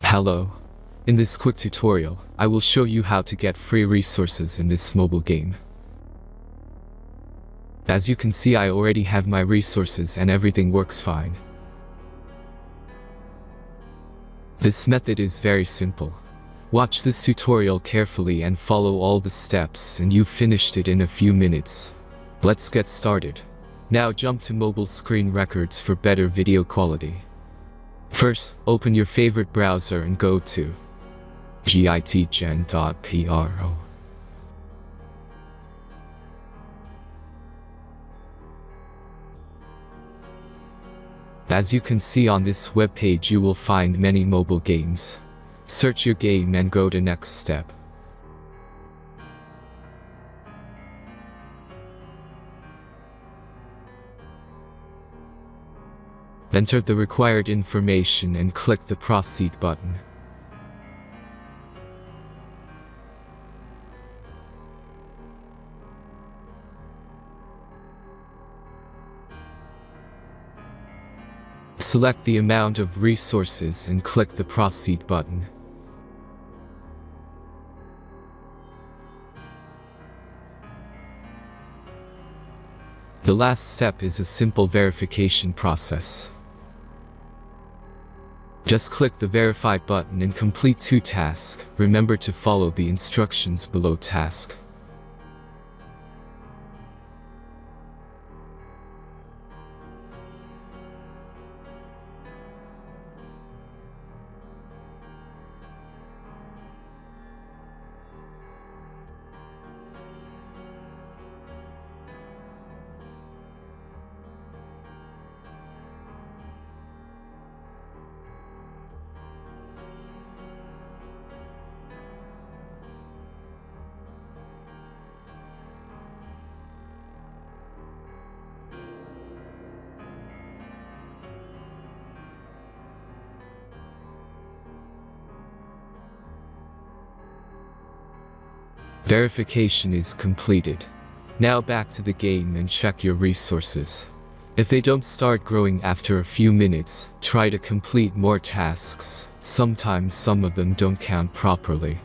Hello. In this quick tutorial, I will show you how to get free resources in this mobile game. As you can see, I already have my resources and everything works fine. This method is very simple. Watch this tutorial carefully and follow all the steps and you've finished it in a few minutes. Let's get started. Now jump to mobile screen records for better video quality. First, open your favorite browser and go to gitgen.pro. As you can see on this web page, you will find many mobile games. Search your game and go to next step. Enter the required information and click the Proceed button. Select the amount of resources and click the Proceed button. The last step is a simple verification process. Just click the Verify button and complete 2 tasks. Remember to follow the instructions below task. Verification is completed. Now back to the game and check your resources. If they don't start growing after a few minutes, try to complete more tasks. Sometimes some of them don't count properly.